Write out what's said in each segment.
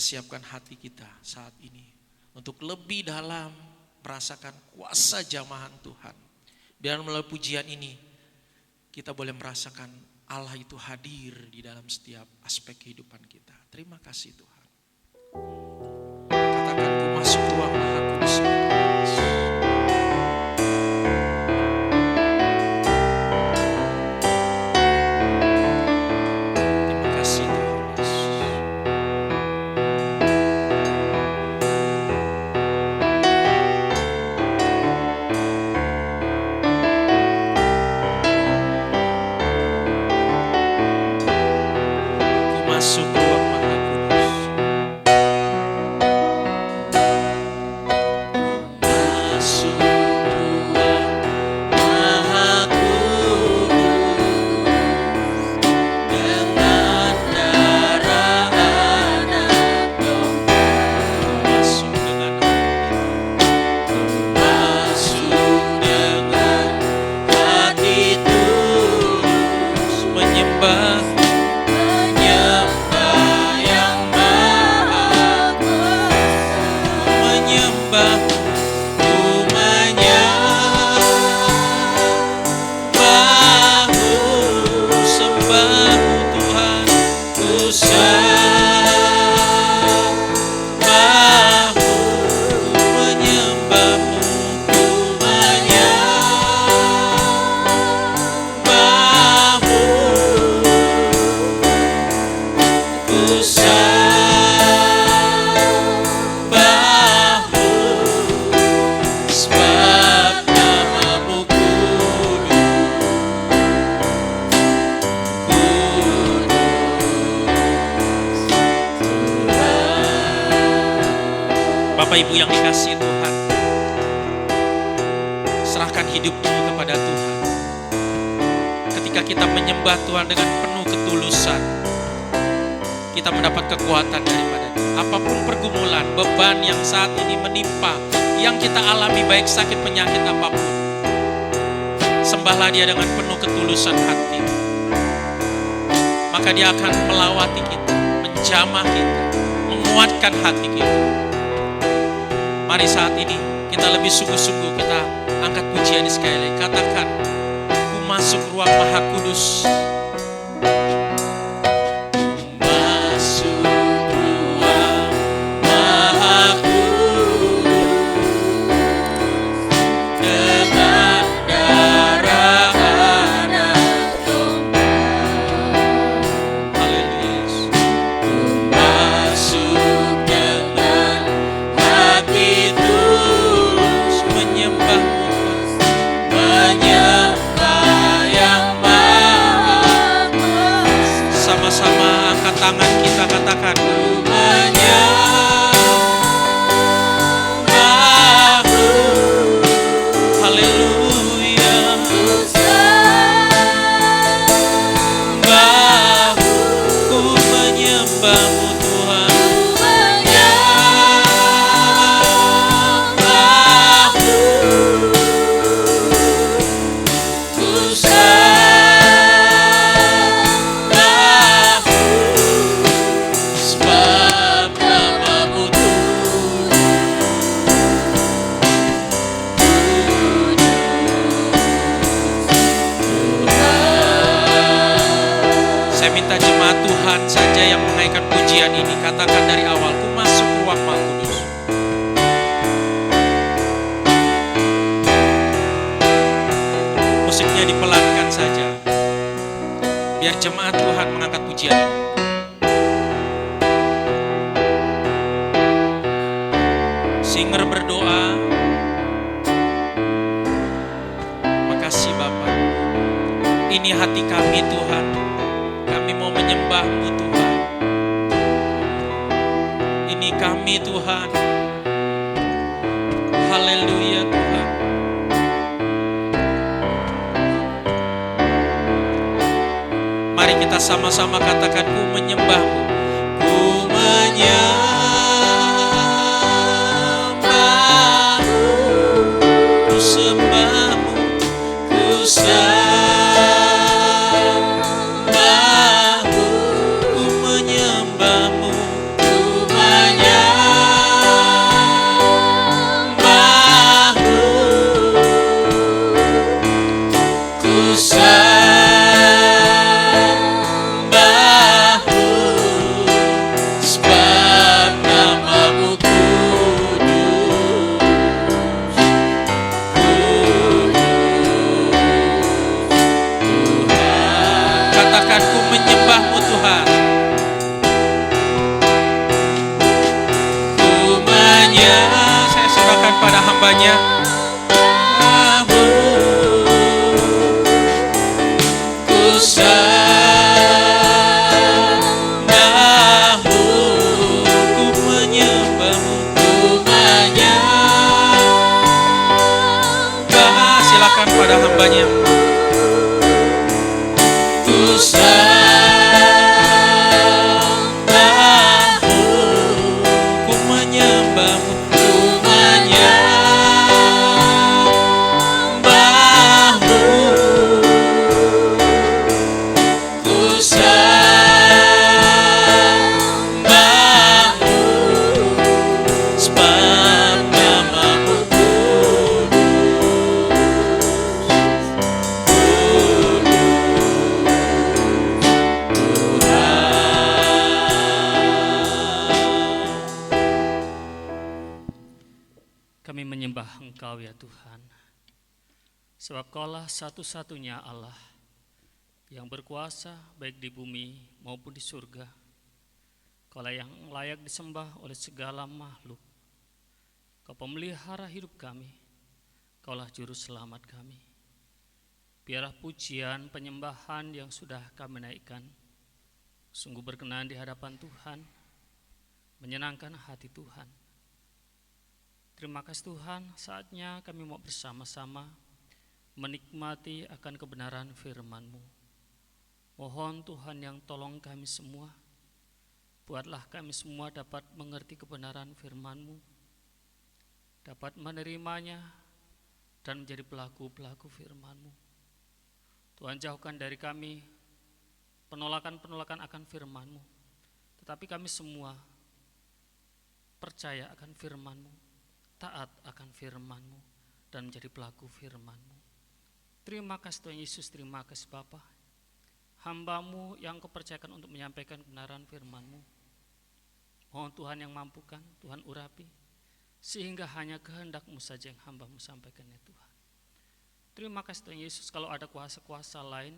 persiapkan hati kita saat ini untuk lebih dalam merasakan kuasa jamahan Tuhan. Dan melalui pujian ini kita boleh merasakan Allah itu hadir di dalam setiap aspek kehidupan kita. Terima kasih Tuhan. Katakan, ku masuk ruang Maha Kudus. Terima kasih Tuhan Yesus. Ku masuk ruang Maha Kudus. Masuk ruang Maha Kudus dengan darah anak domba. Masuk dengan hati tulus menyembah yang Maha Kuasa. Menyembah, ku menyembahmu, sembahmu Tuhan, ku sembahmu, ku menyembahmu, ku menyembahmu, ku sembahmu, sebab namamu Bapak Ibu yang dikasihi Tuhan, serahkan hidupmu kepada Tuhan. Ketika kita menyembah Tuhan dengan penuh ketulusan, kita mendapat kekuatan daripada Dia. Apapun pergumulan, beban yang saat ini menimpa, yang kita alami baik sakit penyakit apapun, sembahlah Dia dengan penuh ketulusan hati. Maka Dia akan melawati kita, menjamah kita, menguatkan hati kita. Mari saat ini kita lebih sungguh-sungguh kita angkat pujian ini sekali lagi. Katakan, ku masuk ruang Maha Kudus. Masuk ruang Maha Kudus dengan darah anak domba. Haleluya. Ku masuk dengan hati tulus menyembahmu, menyembah yang Maha Kuasa. Sama-sama angkat tangan kita, katakan, ku menyembahmu. Haleluya. Ku sembahmu, ku menyembahmu Tuhan. Saya minta jemaat Tuhan saja yang menaikkan pujian ini, katakan dari awal, ku masuk ruang Maha Kudus. Musiknya dipelankan saja, biar jemaat Tuhan mengangkat pujian ini. Singer berdoa, makasih Bapak, ini hati kami Tuhan, kami mau menyembah-Mu Tuhan. Ini kami Tuhan, haleluya Tuhan. Mari kita sama-sama katakan, ku menyembah-Mu, ku menyembah-Mu, ku sembah-Mu, ku sembah-Mu, ku menyembah-Mu, ku menyembah-Mu, hambanya. Ku sembahmu, ku menyembahmu, ku menyembah. Silakan pada hambanya. Ku sembahmu, ku menyembahmu, ku menyembahmu. Ku sembahmu, sebab namamu Kami menyembah Engkau ya Tuhan, sebab Kaulah satu-satunya Allah yang berkuasa baik di bumi maupun di surga. Kaulah yang layak disembah oleh segala makhluk. Kau pemelihara hidup kami, Kaulah juru selamat kami. Biarlah pujian penyembahan yang sudah kami naikkan sungguh berkenan di hadapan Tuhan, menyenangkan hati Tuhan. Terima kasih Tuhan, saatnya kami mau bersama-sama menikmati akan kebenaran firman-Mu. Mohon Tuhan yang tolong kami semua, buatlah kami semua dapat mengerti kebenaran firman-Mu, dapat menerimanya dan menjadi pelaku-pelaku firman-Mu. Tuhan, jauhkan dari kami penolakan-penolakan akan firman-Mu, tetapi kami semua percaya akan firman-Mu, taat akan firman-Mu, dan menjadi pelaku firman-Mu. Terima kasih Tuhan Yesus, terima kasih Bapa. Hamba-Mu yang Kau percayakan untuk menyampaikan kebenaran firman-Mu. Mohon Tuhan yang mampukan, Tuhan urapi, sehingga hanya kehendak-Mu saja yang hamba-Mu sampaikan ya Tuhan. Terima kasih Tuhan Yesus, kalau ada kuasa-kuasa lain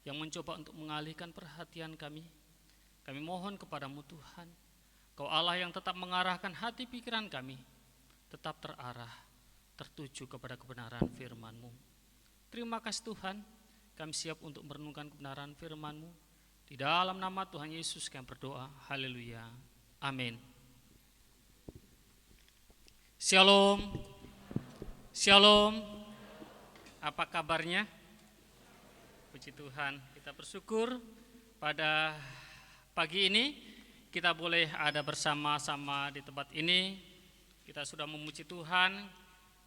yang mencoba untuk mengalihkan perhatian kami mohon kepada-Mu Tuhan. Kau Allah yang tetap mengarahkan hati pikiran kami, tetap terarah, tertuju kepada kebenaran firman-Mu. Terima kasih Tuhan, kami siap untuk merenungkan kebenaran firman-Mu. Di dalam nama Tuhan Yesus kami berdoa, haleluya, amin. Shalom, shalom, apa kabarnya? Puji Tuhan, kita bersyukur pada pagi ini kita boleh ada bersama-sama di tempat ini. Kita sudah memuji Tuhan,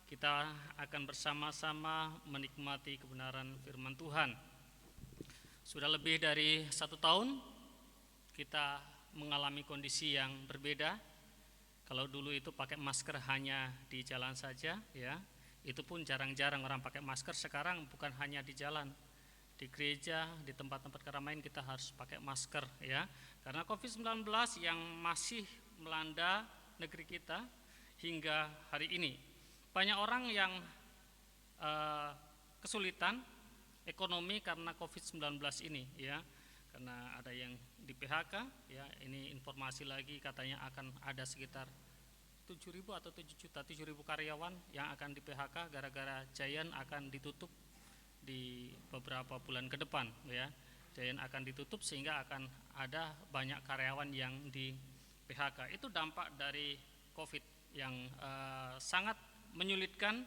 kita akan bersama-sama menikmati kebenaran firman Tuhan. Sudah lebih dari 1 tahun kita mengalami kondisi yang berbeda. Kalau dulu itu pakai masker hanya di jalan saja, ya, itu pun jarang-jarang orang pakai masker. Sekarang bukan hanya di jalan, di gereja, di tempat-tempat keramaian kita harus pakai masker, ya, karena COVID-19 yang masih melanda negeri kita hingga hari ini. Banyak orang yang kesulitan ekonomi karena COVID-19 ini, ya, karena ada yang di PHK, ya. Ini informasi lagi katanya akan ada sekitar 7.000 atau 7.000 karyawan yang akan di PHK gara-gara Giant akan ditutup di beberapa bulan ke depan, ya. Giant akan ditutup sehingga akan ada banyak karyawan yang di PHK. Itu dampak dari COVID yang sangat menyulitkan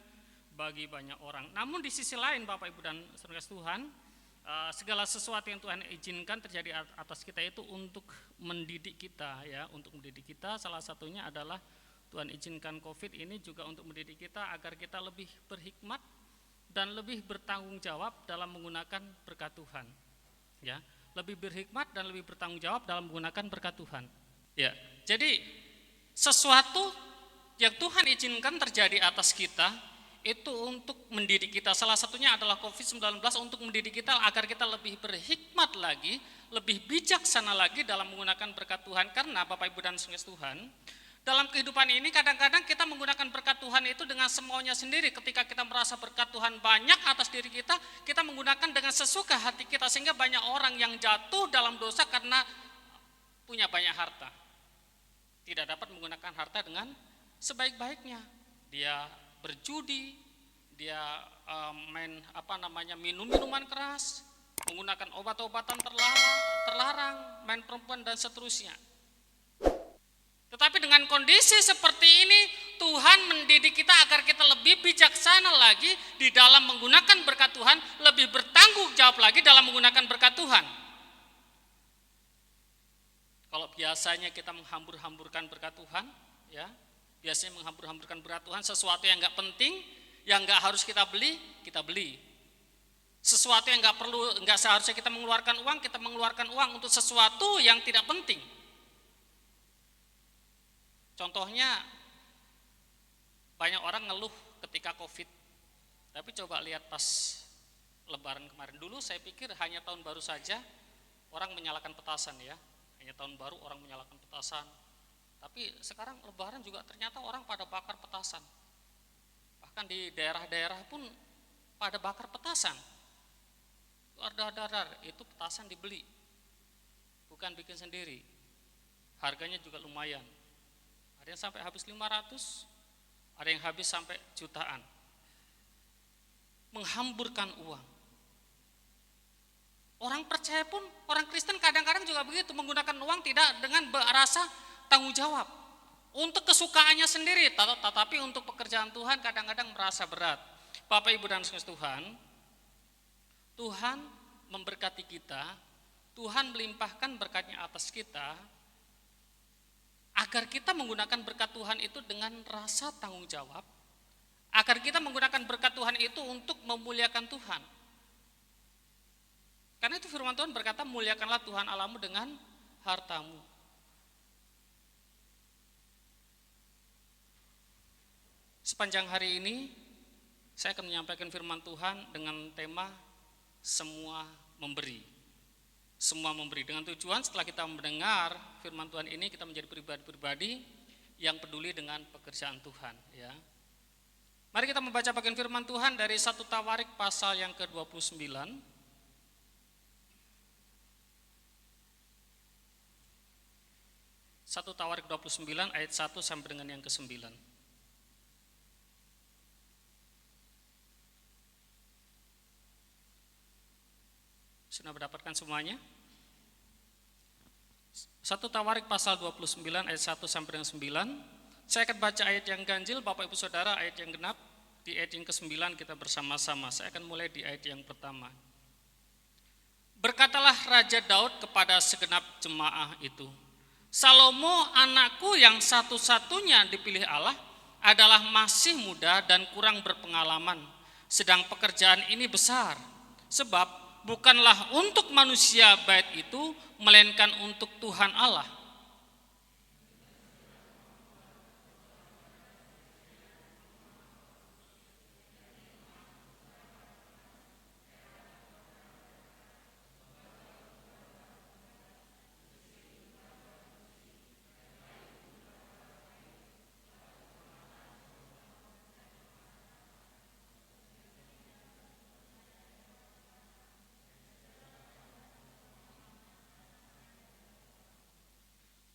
bagi banyak orang. Namun di sisi lain Bapak Ibu dan saudara Tuhan, segala sesuatu yang Tuhan izinkan terjadi atas kita itu untuk mendidik kita, ya, untuk mendidik kita. Salah satunya adalah Tuhan izinkan COVID ini juga untuk mendidik kita agar kita lebih berhikmat dan lebih bertanggung jawab dalam menggunakan berkat Tuhan, ya, lebih berhikmat dan lebih bertanggung jawab dalam menggunakan berkat Tuhan, ya. Jadi sesuatu yang Tuhan izinkan terjadi atas kita itu untuk mendidik kita. Salah satunya adalah COVID-19 untuk mendidik kita agar kita lebih berhikmat lagi, lebih bijaksana lagi dalam menggunakan berkat Tuhan. Karena Bapak Ibu dan saudara Tuhan, dalam kehidupan ini kadang-kadang kita menggunakan berkat Tuhan itu dengan semaunya sendiri. Ketika kita merasa berkat Tuhan banyak atas diri kita, kita menggunakan dengan sesuka hati kita, sehingga banyak orang yang jatuh dalam dosa karena punya banyak harta, tidak dapat menggunakan harta dengan sebaik-baiknya. dia berjudi, dia minum minuman keras, menggunakan obat-obatan terlarang, main perempuan dan seterusnya. Tetapi dengan kondisi seperti ini, Tuhan mendidik kita agar kita lebih bijaksana lagi di dalam menggunakan berkat Tuhan, lebih bertanggung jawab lagi dalam menggunakan berkat Tuhan. Kalau biasanya kita menghambur-hamburkan berkat Tuhan, ya, biasanya menghambur-hamburkan berkat Tuhan, sesuatu yang nggak penting, yang nggak harus kita beli, kita beli. Sesuatu yang nggak seharusnya kita mengeluarkan uang untuk sesuatu yang tidak penting. Contohnya, banyak orang ngeluh ketika COVID. Tapi coba lihat pas Lebaran kemarin. Dulu saya pikir hanya tahun baru saja orang menyalakan petasan, ya. Hanya tahun baru orang menyalakan petasan. Tapi sekarang Lebaran juga ternyata orang pada bakar petasan. Bahkan di daerah-daerah pun pada bakar petasan. Dar, itu petasan dibeli, bukan bikin sendiri. Harganya juga lumayan. Ada yang sampai habis 500, ada yang habis sampai jutaan. Menghamburkan uang. Orang percaya pun, orang Kristen kadang-kadang juga begitu, menggunakan uang tidak dengan rasa tanggung jawab. Untuk kesukaannya sendiri, tetapi untuk pekerjaan Tuhan kadang-kadang merasa berat. Bapak, Ibu, dan saudara Tuhan, Tuhan memberkati kita, Tuhan melimpahkan berkatnya atas kita, agar kita menggunakan berkat Tuhan itu dengan rasa tanggung jawab, agar kita menggunakan berkat Tuhan itu untuk memuliakan Tuhan. Karena itu firman Tuhan berkata, muliakanlah Tuhan Allahmu dengan hartamu. Sepanjang hari ini, saya akan menyampaikan firman Tuhan dengan tema semua memberi. Semua memberi, dengan tujuan setelah kita mendengar firman Tuhan ini, kita menjadi pribadi-pribadi yang peduli dengan pekerjaan Tuhan, ya. Mari kita membaca bagian firman Tuhan dari 1 Tawarik pasal yang ke-29. 1 Tawarik 29 ayat 1 sampai dengan yang ke-9. Sudah mendapatkan semuanya? 1 Tawarik pasal 29 ayat 1 sampai dengan 9. Saya akan baca ayat yang ganjil, Bapak Ibu Saudara, ayat yang genap. Di ayat yang ke-9 kita bersama-sama. Saya akan mulai di ayat yang pertama. Berkatalah Raja Daud kepada segenap jemaah itu, Salomo anakku yang satu-satunya dipilih Allah adalah masih muda dan kurang berpengalaman, sedang pekerjaan ini besar, sebab bukanlah untuk manusia bait itu, melainkan untuk Tuhan Allah.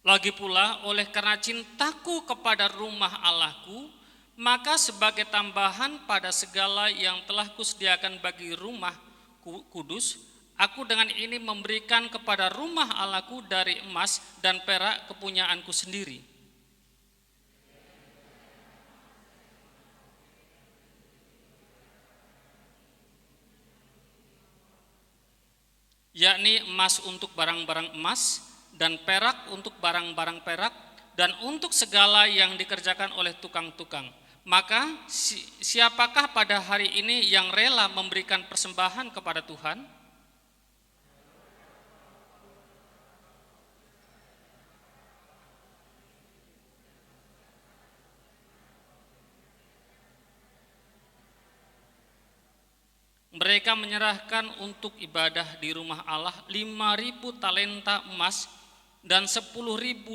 Lagi pula, oleh karena cintaku kepada rumah Allahku, maka sebagai tambahan pada segala yang telah kusediakan bagi rumah kudus, aku dengan ini memberikan kepada rumah Allahku dari emas dan perak kepunyaanku sendiri. Yakni emas untuk barang-barang emas, dan perak untuk barang-barang perak, dan untuk segala yang dikerjakan oleh tukang-tukang. Maka siapakah pada hari ini yang rela memberikan persembahan kepada Tuhan? Mereka menyerahkan untuk ibadah di rumah Allah 5.000 talenta emas dan 10.000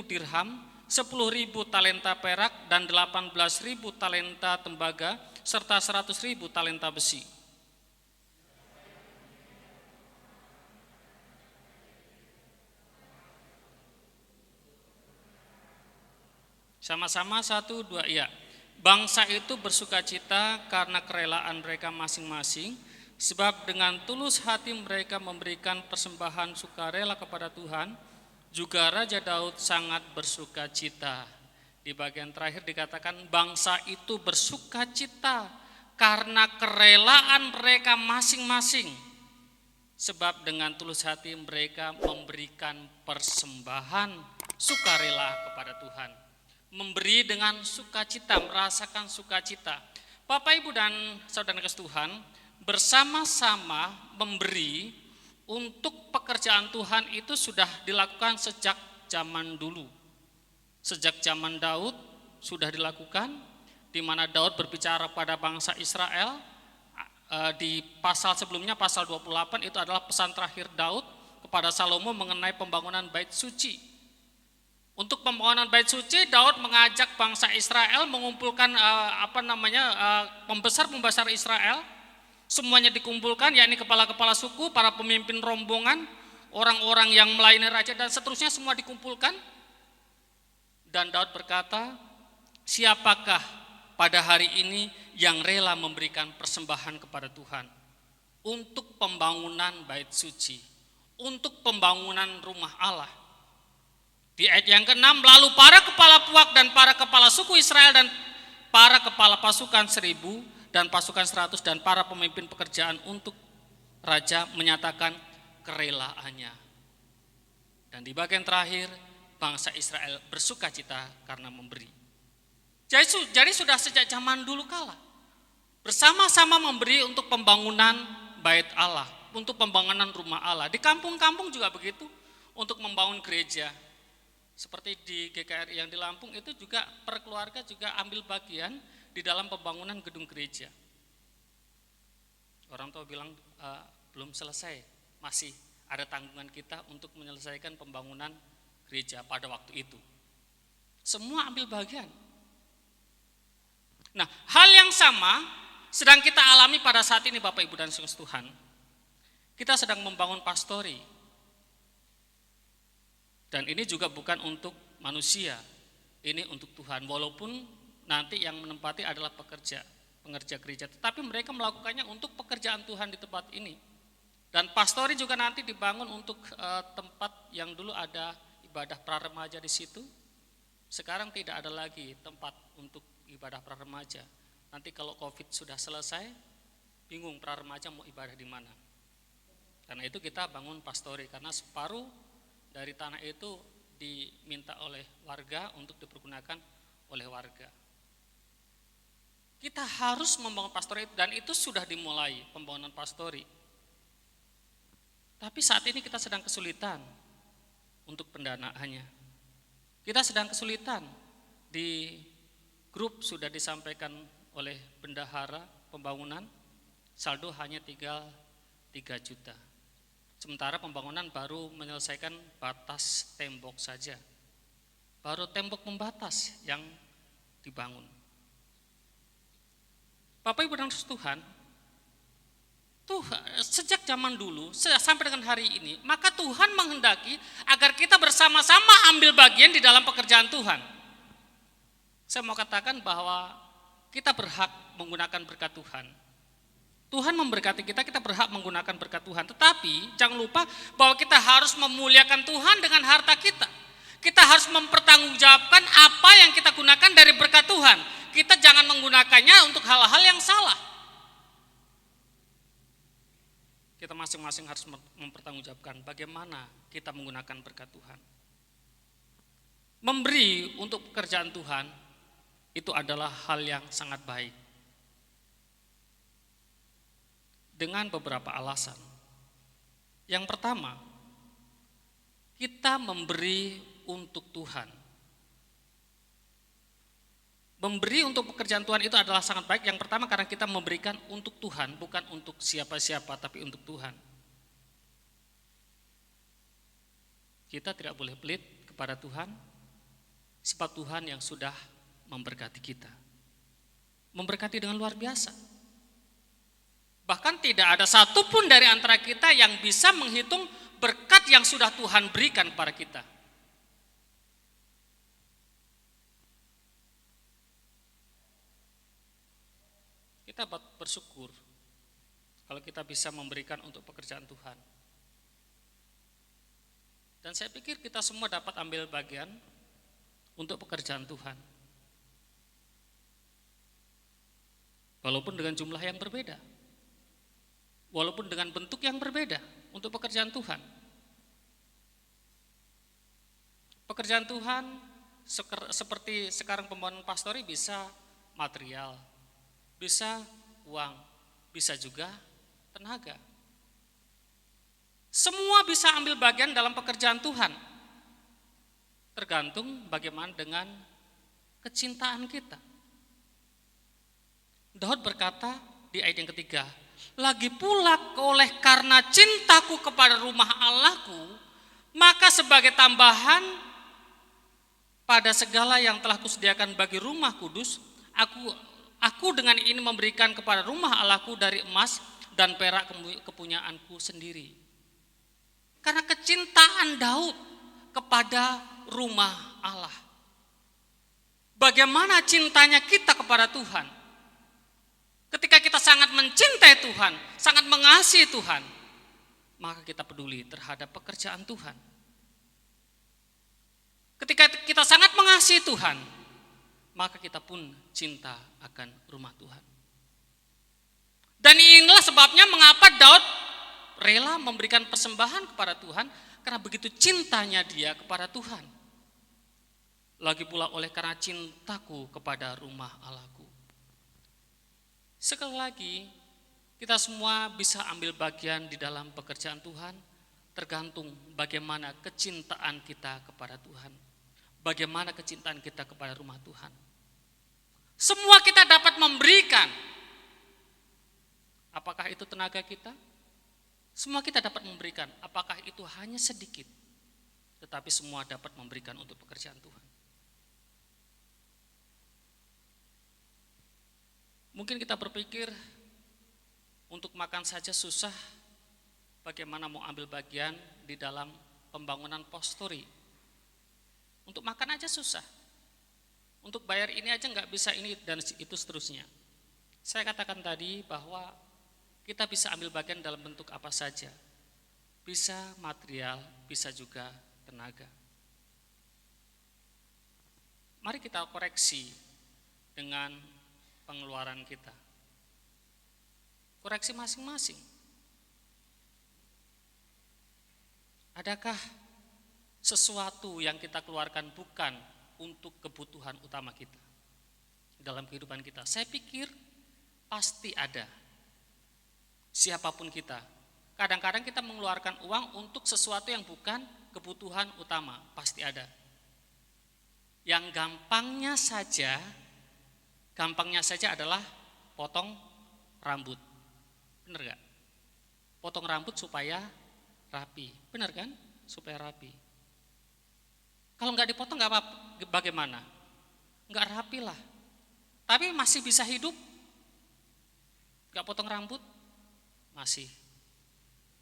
dirham, 10.000 talenta perak dan 18.000 talenta tembaga serta 100.000 talenta besi. Sama-sama 1, 2, iya. Bangsa itu bersukacita karena kerelaan mereka masing-masing, sebab dengan tulus hati mereka memberikan persembahan sukarela kepada Tuhan. Juga Raja Daud sangat bersukacita. Di bagian terakhir dikatakan bangsa itu bersukacita karena kerelaan mereka masing-masing, sebab dengan tulus hati mereka memberikan persembahan sukarela kepada Tuhan. Memberi dengan sukacita, merasakan sukacita. Bapak, Ibu, dan saudara kasih Tuhan, bersama-sama memberi untuk pekerjaan Tuhan itu sudah dilakukan sejak zaman dulu. Sejak zaman Daud sudah dilakukan, di mana Daud berbicara pada bangsa Israel. Di pasal sebelumnya, pasal 28, itu adalah pesan terakhir Daud kepada Salomo mengenai pembangunan bait suci. Untuk pembangunan bait suci, Daud mengajak bangsa Israel mengumpulkan pembesar-pembesar Israel. Semuanya dikumpulkan, yakni kepala-kepala suku, para pemimpin rombongan, orang-orang yang melayani raja, dan seterusnya semua dikumpulkan. Dan Daud berkata, siapakah pada hari ini yang rela memberikan persembahan kepada Tuhan untuk pembangunan bait suci, untuk pembangunan rumah Allah. Di ayat yang ke-6, lalu para kepala puak dan para kepala suku Israel dan para kepala pasukan 1000 dan pasukan 100 dan para pemimpin pekerjaan untuk raja menyatakan kerelaannya. Dan di bagian terakhir, bangsa Israel bersukacita karena memberi. Jadi sudah sejak zaman dulu kala, bersama-sama memberi untuk pembangunan bait Allah, untuk pembangunan rumah Allah. Di kampung-kampung juga begitu, untuk membangun gereja. Seperti di GKRI yang di Lampung itu juga per keluarga juga ambil bagian di dalam pembangunan gedung gereja. Orang tua bilang belum selesai, masih ada tanggungan kita untuk menyelesaikan pembangunan gereja pada waktu itu. Semua ambil bagian. Nah, hal yang sama sedang kita alami pada saat ini, Bapak, Ibu, dan saudara Tuhan. Kita sedang membangun pastori. Dan ini juga bukan untuk manusia, ini untuk Tuhan. Walaupun nanti yang menempati adalah pengerja gereja, tetapi mereka melakukannya untuk pekerjaan Tuhan di tempat ini. Dan pastori juga nanti dibangun untuk tempat yang dulu ada ibadah praremaja di situ. Sekarang tidak ada lagi tempat untuk ibadah praremaja. Nanti kalau Covid sudah selesai, bingung praremaja mau ibadah di mana. Karena itu kita bangun pastori, karena separuh dari tanah itu diminta oleh warga untuk dipergunakan oleh warga. Kita harus membangun pastori, dan itu sudah dimulai pembangunan pastori. Tapi saat ini kita sedang kesulitan untuk pendanaannya. Kita sedang kesulitan. Di grup sudah disampaikan oleh bendahara pembangunan, saldo hanya tinggal 3 juta. Sementara pembangunan baru menyelesaikan batas tembok saja. Baru tembok pembatas yang dibangun. Bapak, Ibu, dan Tuhan, sejak zaman dulu sampai dengan hari ini, maka Tuhan menghendaki agar kita bersama-sama ambil bagian di dalam pekerjaan Tuhan. Saya mau katakan bahwa kita berhak menggunakan berkat Tuhan. Tuhan memberkati kita, kita berhak menggunakan berkat Tuhan. Tetapi jangan lupa bahwa kita harus memuliakan Tuhan dengan harta kita. Kita harus mempertanggungjawabkan apa yang kita gunakan dari berkat Tuhan. Kita jangan menggunakannya untuk hal-hal yang salah. Kita masing-masing harus mempertanggungjawabkan bagaimana kita menggunakan berkat Tuhan. Memberi untuk pekerjaan Tuhan itu adalah hal yang sangat baik. Dengan beberapa alasan. Yang pertama, kita memberi untuk Tuhan. Memberi untuk pekerjaan Tuhan itu adalah sangat baik. Yang pertama karena kita memberikan untuk Tuhan, bukan untuk siapa-siapa, tapi untuk Tuhan. Kita tidak boleh pelit kepada Tuhan, sebab Tuhan yang sudah memberkati kita. Memberkati dengan luar biasa. Bahkan tidak ada satupun dari antara kita yang bisa menghitung berkat yang sudah Tuhan berikan kepada kita. Kita bersyukur kalau kita bisa memberikan untuk pekerjaan Tuhan. Dan saya pikir kita semua dapat ambil bagian untuk pekerjaan Tuhan. Walaupun dengan jumlah yang berbeda. Walaupun dengan bentuk yang berbeda untuk pekerjaan Tuhan. Pekerjaan Tuhan seperti sekarang pembangunan pastori bisa material, bisa uang, bisa juga tenaga. Semua bisa ambil bagian dalam pekerjaan Tuhan. Tergantung bagaimana dengan kecintaan kita. Daud berkata di ayat yang ketiga, lagi pula oleh karena cintaku kepada rumah Allahku, maka sebagai tambahan pada segala yang telah kusediakan bagi rumah kudus, aku dengan ini memberikan kepada rumah Allahku dari emas dan perak kepunyaanku sendiri. Karena kecintaan Daud kepada rumah Allah. Bagaimana cintanya kita kepada Tuhan? Ketika kita sangat mencintai Tuhan, sangat mengasihi Tuhan, maka kita peduli terhadap pekerjaan Tuhan. Ketika kita sangat mengasihi Tuhan, maka kita pun cinta akan rumah Tuhan. Dan inilah sebabnya mengapa Daud rela memberikan persembahan kepada Tuhan, karena begitu cintanya dia kepada Tuhan. Lagi pula oleh karena cintaku kepada rumah Allahku. Sekali lagi, kita semua bisa ambil bagian di dalam pekerjaan Tuhan, tergantung bagaimana kecintaan kita kepada Tuhan. Bagaimana kecintaan kita kepada rumah Tuhan. Semua kita dapat memberikan. Apakah itu tenaga kita? Semua kita dapat memberikan. Apakah itu hanya sedikit? Tetapi semua dapat memberikan untuk pekerjaan Tuhan. Mungkin kita berpikir untuk makan saja susah, bagaimana mau ambil bagian di dalam pembangunan pastori. Untuk makan aja susah. Untuk bayar ini aja nggak bisa ini dan itu seterusnya. Saya katakan tadi bahwa kita bisa ambil bagian dalam bentuk apa saja. Bisa material, bisa juga tenaga. Mari kita koreksi dengan pengeluaran kita. Koreksi masing-masing. Adakah sesuatu yang kita keluarkan bukan untuk kebutuhan utama kita dalam kehidupan kita? Saya pikir pasti ada. Siapapun kita, kadang-kadang kita mengeluarkan uang untuk sesuatu yang bukan kebutuhan utama, pasti ada. Yang gampangnya saja adalah potong rambut. Benar gak? Potong rambut supaya rapi, benar kan? Supaya rapi. Kalau nggak dipotong nggak apa, bagaimana? Nggak rapi lah. Tapi masih bisa hidup. Nggak potong rambut, masih.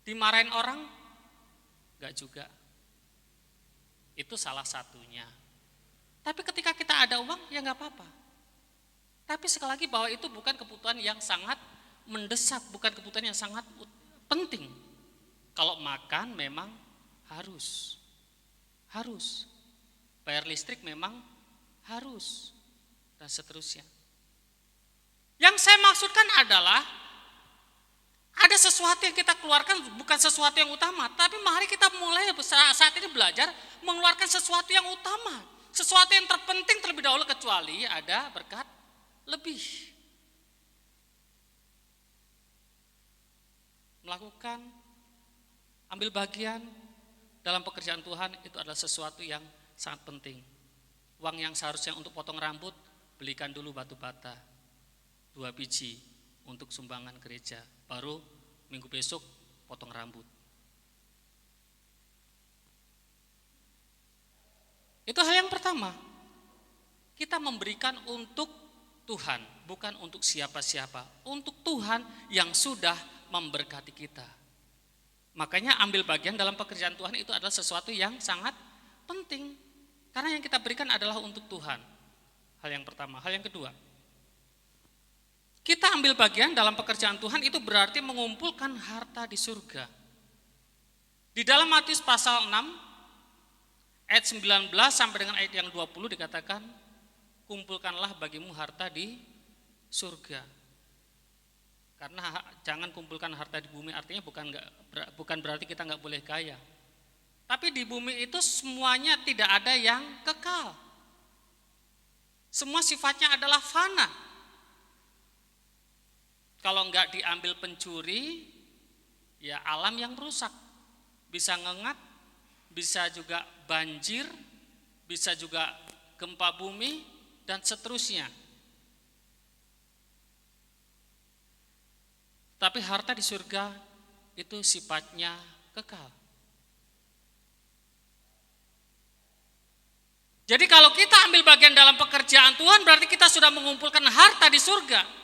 Dimarahin orang, nggak juga. Itu salah satunya. Tapi ketika kita ada uang, ya nggak apa-apa. Tapi sekali lagi bahwa itu bukan kebutuhan yang sangat mendesak, bukan kebutuhan yang sangat penting. Kalau makan memang harus. Bayar listrik memang harus, dan seterusnya. Yang saya maksudkan adalah ada sesuatu yang kita keluarkan bukan sesuatu yang utama, tapi mari kita mulai saat ini belajar mengeluarkan sesuatu yang utama, sesuatu yang terpenting terlebih dahulu, kecuali ada berkat lebih. Melakukan, ambil bagian dalam pekerjaan Tuhan itu adalah sesuatu yang sangat penting. Uang yang seharusnya untuk potong rambut, belikan dulu batu bata 2 biji untuk sumbangan gereja. Baru minggu besok potong rambut. Itu hal yang pertama. Kita memberikan untuk Tuhan, bukan untuk siapa-siapa. Untuk Tuhan yang sudah memberkati kita. Makanya ambil bagian dalam pekerjaan Tuhan itu adalah sesuatu yang sangat penting. Karena yang kita berikan adalah untuk Tuhan. Hal yang pertama. Hal yang kedua, Kita ambil bagian dalam pekerjaan Tuhan itu berarti mengumpulkan harta di surga. Di dalam Matius pasal 6 ayat 19 sampai dengan ayat yang 20 dikatakan, kumpulkanlah bagimu harta di surga. Karena jangan kumpulkan harta di bumi artinya bukan berarti kita nggak boleh kaya. Tapi di bumi itu semuanya tidak ada yang kekal. Semua sifatnya adalah fana. Kalau nggak diambil pencuri, ya alam yang rusak. Bisa ngengat, bisa juga banjir, bisa juga gempa bumi, dan seterusnya. Tapi harta di surga itu sifatnya kekal. Jadi kalau kita ambil bagian dalam pekerjaan Tuhan, berarti kita sudah mengumpulkan harta di surga.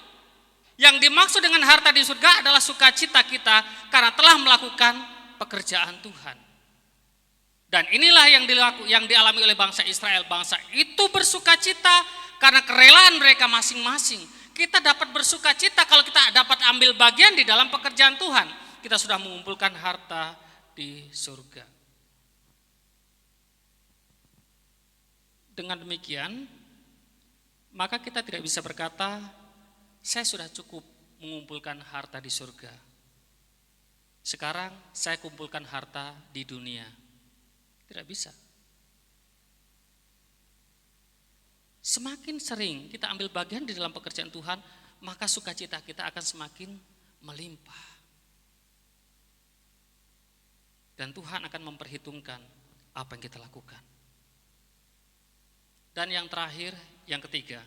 Yang dimaksud dengan harta di surga adalah sukacita kita karena telah melakukan pekerjaan Tuhan. Dan inilah yang dialami oleh bangsa Israel. Bangsa itu bersukacita karena kerelaan mereka masing-masing. Kita dapat bersukacita kalau kita dapat ambil bagian di dalam pekerjaan Tuhan. Kita sudah mengumpulkan harta di surga. Dengan demikian, maka kita tidak bisa berkata, saya sudah cukup mengumpulkan harta di surga. Sekarang saya kumpulkan harta di dunia. Tidak bisa. Semakin sering kita ambil bagian di dalam pekerjaan Tuhan, maka sukacita kita akan semakin melimpah. Dan Tuhan akan memperhitungkan apa yang kita lakukan. Dan yang terakhir, yang ketiga,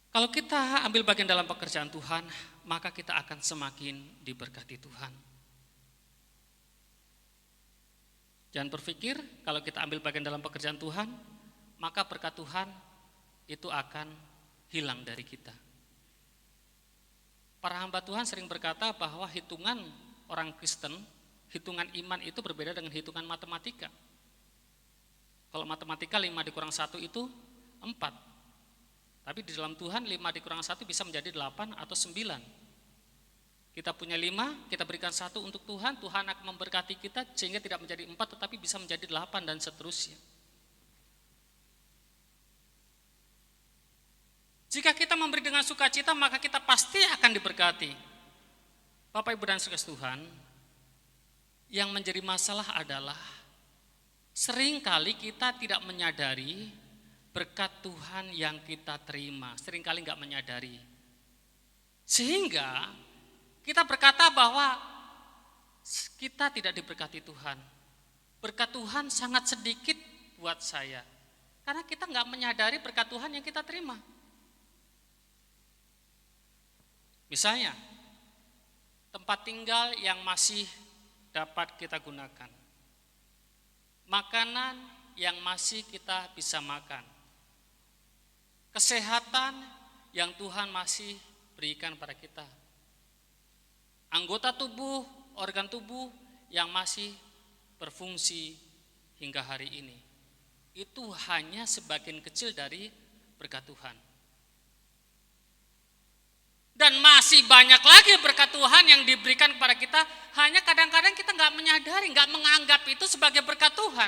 kalau kita ambil bagian dalam pekerjaan Tuhan, maka kita akan semakin diberkati Tuhan. Jangan berpikir kalau kita ambil bagian dalam pekerjaan Tuhan, maka berkat Tuhan itu akan hilang dari kita. Para hamba Tuhan sering berkata bahwa hitungan orang Kristen, hitungan iman itu berbeda dengan hitungan matematika. Kalau matematika 5 dikurang 1 itu 4. Tapi di dalam Tuhan 5 dikurang 1 bisa menjadi 8 atau 9. Kita punya 5, kita berikan 1 untuk Tuhan, Tuhan akan memberkati kita sehingga tidak menjadi 4 tetapi bisa menjadi 8 dan seterusnya. Jika kita memberi dengan sukacita maka kita pasti akan diberkati. Bapak Ibu dan saudara Tuhan, yang menjadi masalah adalah seringkali kita tidak menyadari berkat Tuhan yang kita terima, seringkali nggak menyadari. Sehingga kita berkata bahwa kita tidak diberkati Tuhan. Berkat Tuhan sangat sedikit buat saya. Karena kita nggak menyadari berkat Tuhan yang kita terima. Misalnya, tempat tinggal yang masih dapat kita gunakan. Makanan yang masih kita bisa makan. Kesehatan yang Tuhan masih berikan pada kita. Anggota tubuh, organ tubuh yang masih berfungsi hingga hari ini. Itu hanya sebagian kecil dari berkat Tuhan. Dan masih banyak lagi berkat Tuhan yang diberikan kepada kita, hanya kadang-kadang kita nggak menyadari, nggak menganggap itu sebagai berkat Tuhan.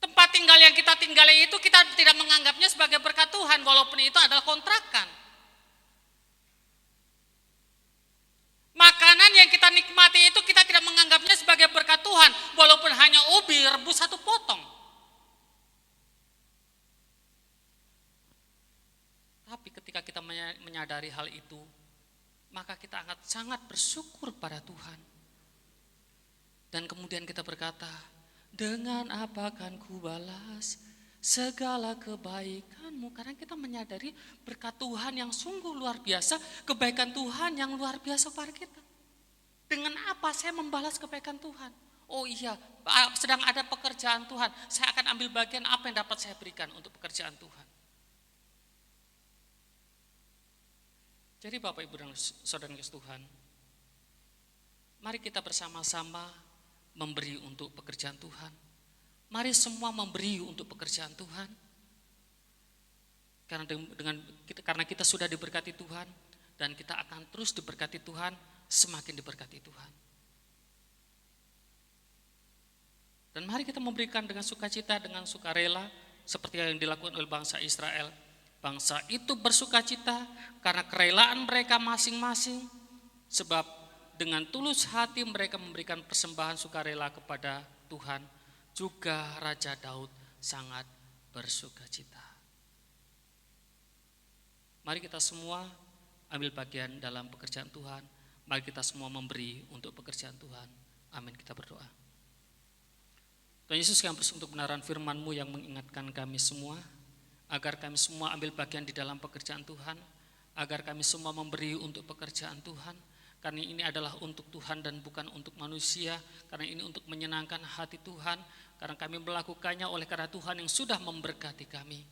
Tempat tinggal yang kita tinggali itu kita tidak menganggapnya sebagai berkat Tuhan, walaupun itu adalah kontrakan. Makanan yang kita nikmati itu kita tidak menganggapnya sebagai berkat Tuhan, walaupun hanya ubi rebus 1 potong. Tapi ketika kita menyadari hal itu, maka kita akan sangat bersyukur pada Tuhan. Dan kemudian kita berkata, dengan apa akan ku balas segala kebaikanmu? Karena kita menyadari berkat Tuhan yang sungguh luar biasa, kebaikan Tuhan yang luar biasa pada kita. Dengan apa saya membalas kebaikan Tuhan? Oh iya, sedang ada pekerjaan Tuhan, saya akan ambil bagian apa yang dapat saya berikan untuk pekerjaan Tuhan. Jadi Bapak Ibu dan Saudara Tuhan, mari kita bersama-sama memberi untuk pekerjaan Tuhan. Mari semua memberi untuk pekerjaan Tuhan. Karena kita sudah diberkati Tuhan dan kita akan terus diberkati Tuhan, semakin diberkati Tuhan. Dan mari kita memberikan dengan sukacita, dengan sukarela, seperti yang dilakukan oleh bangsa Israel. Bangsa itu bersukacita karena kerelaan mereka masing-masing, sebab dengan tulus hati mereka memberikan persembahan sukarela kepada Tuhan. Juga Raja Daud sangat bersukacita. Mari kita semua ambil bagian dalam pekerjaan Tuhan. Mari kita semua memberi untuk pekerjaan Tuhan. Amin. Kita berdoa. Tuhan Yesus, kami bersyukur untuk kebenaran firman-Mu yang mengingatkan kami semua, agar kami semua ambil bagian di dalam pekerjaan Tuhan, agar kami semua memberi untuk pekerjaan Tuhan, karena ini adalah untuk Tuhan dan bukan untuk manusia, karena ini untuk menyenangkan hati Tuhan, karena kami melakukannya oleh karena Tuhan yang sudah memberkati kami.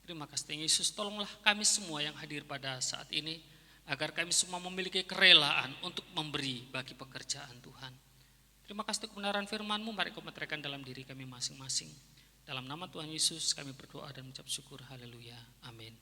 Terima kasih Tuhan Yesus, tolonglah kami semua yang hadir pada saat ini, agar kami semua memiliki kerelaan untuk memberi bagi pekerjaan Tuhan. Terima kasih untuk kebenaran firman-Mu, mari Kau meteraikan dalam diri kami masing-masing. Dalam nama Tuhan Yesus kami berdoa dan mengucap syukur, haleluya, amin.